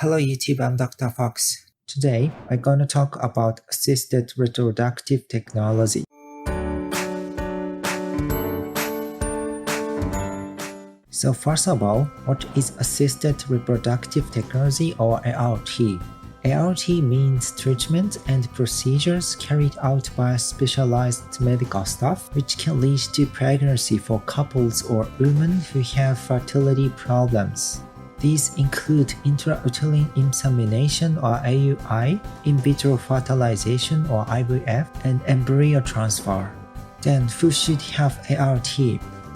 Hello YouTube, I'm Dr. Fox. Today, I'm gonna talk about assisted reproductive technology. So first of all, what is assisted reproductive technology or ART? ART means treatment and procedures carried out by specialized medical staff which can lead to pregnancy for couples or women who have fertility problems. These include intrauterine insemination or IUI, in vitro fertilization or IVF, and embryo transfer. Then who should have ART?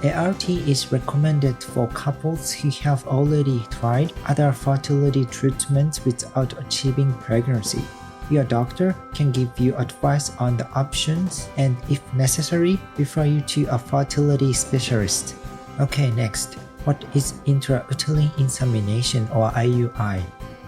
ART is recommended for couples who have already tried other fertility treatments without achieving pregnancy. Your doctor can give you advice on the options and, if necessary, refer you to a fertility specialist. Okay, next. What is intrauterine insemination or IUI?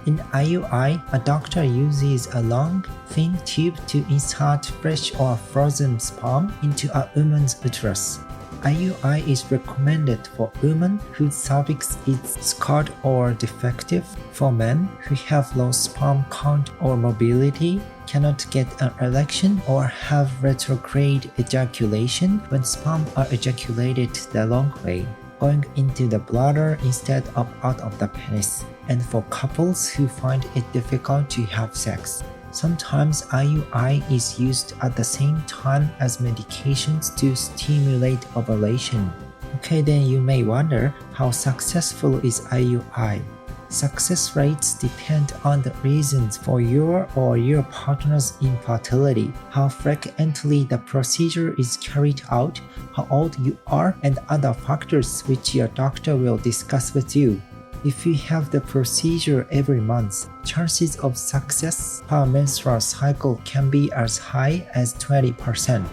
In IUI, a doctor uses a long, thin tube to insert fresh or frozen sperm into a woman's uterus. IUI is recommended for women whose cervix is scarred or defective, for men who have low sperm count or mobility, cannot get an erection, or have retrograde ejaculation when sperm are ejaculated the long way, going into the bladder instead of out of the penis, and for couples who find it difficult to have sex. Sometimes IUI is used at the same time as medications to stimulate ovulation. Okay, then you may wonder, how successful is IUI? Success rates depend on the reasons for your or your partner's infertility, how frequently the procedure is carried out, how old you are, and other factors which your doctor will discuss with you. If you have the procedure every month, chances of success per menstrual cycle can be as high as 20%.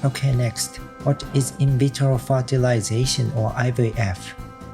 Okay, next. What is in vitro fertilization or IVF?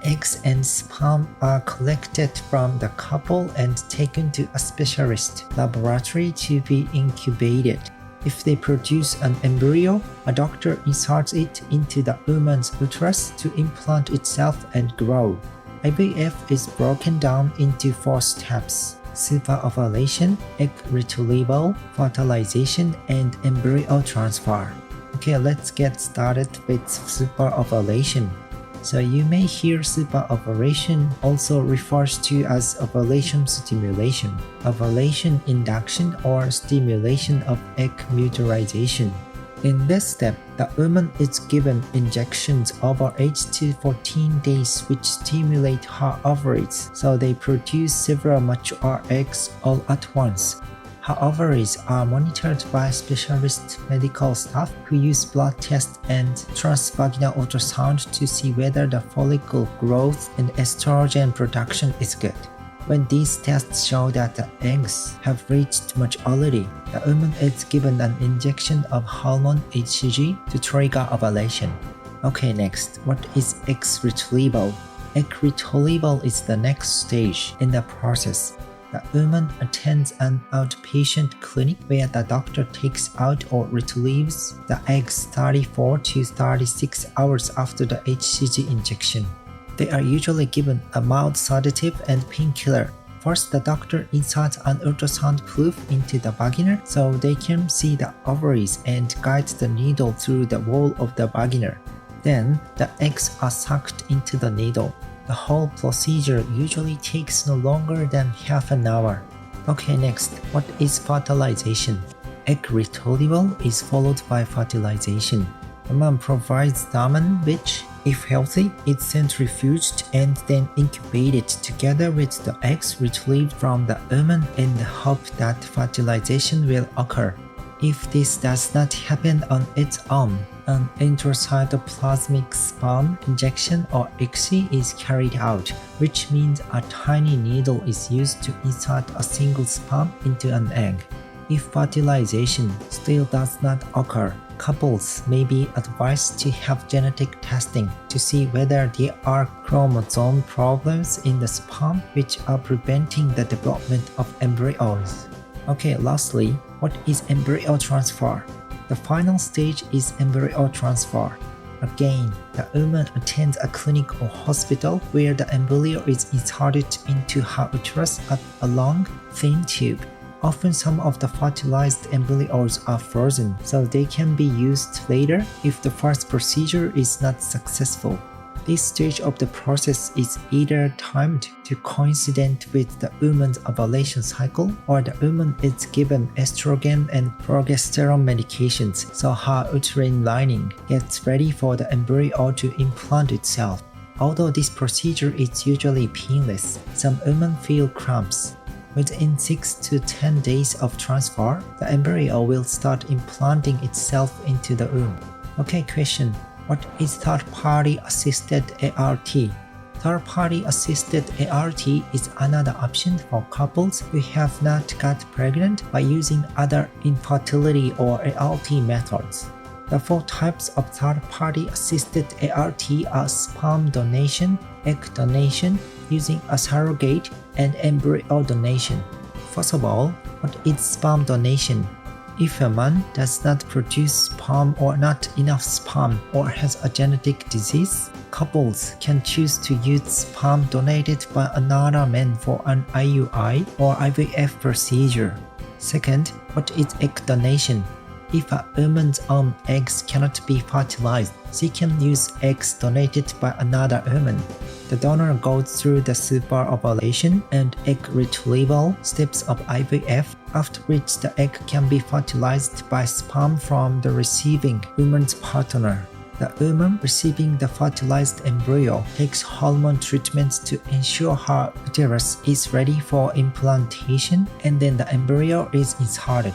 Eggs and sperm are collected from the couple and taken to a specialist laboratory to be incubated. If they produce an embryo, a doctor inserts it into the woman's uterus to implant itself and grow. IVF is broken down into 4 steps: superovulation, egg retrieval, fertilization, and embryo transfer. Okay, let's get started with superovulation. So you may hear superovulation also refers to as ovulation stimulation, ovulation induction, or stimulation of egg mutualization. In this step, the woman is given injections over 8 to 14 days which stimulate her ovaries so they produce several mature eggs all at once. Her ovaries are monitored by specialist medical staff who use blood tests and transvaginal ultrasound to see whether the follicle growth and estrogen production is good. When these tests show that the eggs have reached maturity, the woman is given an injection of hormone HCG to trigger ovulation. Okay, next, what is egg retrieval? Egg retrieval is the next stage in the process. The woman attends an outpatient clinic where the doctor takes out or retrieves the eggs 34 to 36 hours after the HCG injection. They are usually given a mild sedative and painkiller. First, the doctor inserts an ultrasound probe into the vagina so they can see the ovaries and guide the needle through the wall of the vagina. Then, the eggs are sucked into the needle. The whole procedure usually takes no longer than half an hour. Okay, next, what is fertilization? Egg retrieval is followed by fertilization. The man provides semen which, if healthy, is centrifuged and then incubated together with the eggs retrieved from the woman in the hope that fertilization will occur. If this does not happen on its own, an intracytoplasmic sperm injection or ICSI is carried out, which means a tiny needle is used to insert a single sperm into an egg. If fertilization still does not occur, couples may be advised to have genetic testing to see whether there are chromosome problems in the sperm which are preventing the development of embryos. Okay, lastly, what is embryo transfer? The final stage is embryo transfer. Again, the woman attends a clinic or hospital where the embryo is inserted into her uterus at a long, thin tube. Often some of the fertilized embryos are frozen, so they can be used later if the first procedure is not successful. This stage of the process is either timed to coincident with the woman's ovulation cycle, or the woman is given estrogen and progesterone medications so her uterine lining gets ready for the embryo to implant itself. Although this procedure is usually painless, some women feel cramps. Within 6 to 10 days of transfer, the embryo will start implanting itself into the womb. Okay, question. What is third-party assisted ART? Third-party assisted ART is another option for couples who have not got pregnant by using other infertility or ART methods. The 4 types of third-party assisted ART are sperm donation, egg donation, using a surrogate, and embryo donation. First of all, what is sperm donation? If a man does not produce sperm or not enough sperm or has a genetic disease, couples can choose to use sperm donated by another man for an IUI or IVF procedure. Second, what is egg donation? If a woman's own eggs cannot be fertilized, she can use eggs donated by another woman. The donor goes through the superovulation and egg retrieval steps of IVF, after which the egg can be fertilized by sperm from the receiving woman's partner. The woman receiving the fertilized embryo takes hormone treatments to ensure her uterus is ready for implantation, and then the embryo is inserted.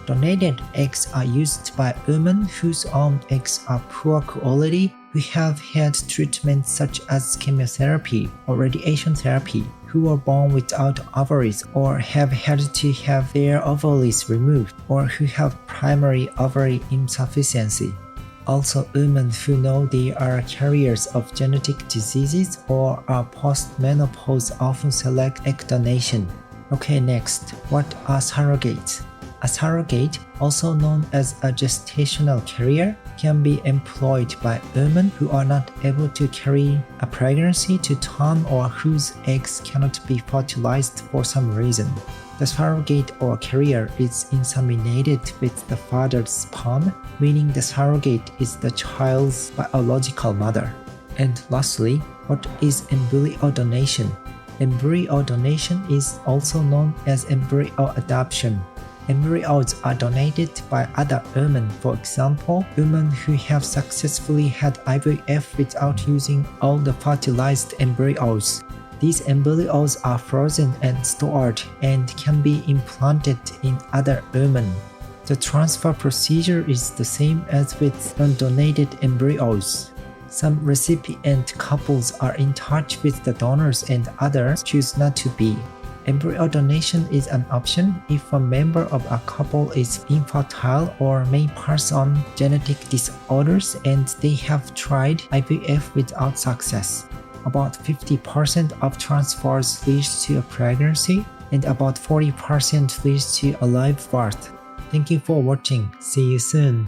Donated eggs are used by women whose own eggs are poor quality, who have had treatments such as chemotherapy or radiation therapy, who were born without ovaries or have had to have their ovaries removed, or who have primary ovary insufficiency. Also, women who know they are carriers of genetic diseases or are post-menopause often select egg donation. Okay, next, what are surrogates? A surrogate, also known as a gestational carrier, can be employed by women who are not able to carry a pregnancy to term or whose eggs cannot be fertilized for some reason. The surrogate or carrier is inseminated with the father's sperm, meaning the surrogate is the child's biological mother. And lastly, what is embryo donation? Embryo donation is also known as embryo adoption. Embryos are donated by other women, for example, women who have successfully had IVF without using all the fertilized embryos. These embryos are frozen and stored and can be implanted in other women. The transfer procedure is the same as with non-donated embryos. Some recipient couples are in touch with the donors and others choose not to be. Embryo donation is an option if a member of a couple is infertile or may pass on genetic disorders and they have tried IVF without success. About 50% of transfers leads to a pregnancy and about 40% leads to a live birth. Thank you for watching. See you soon.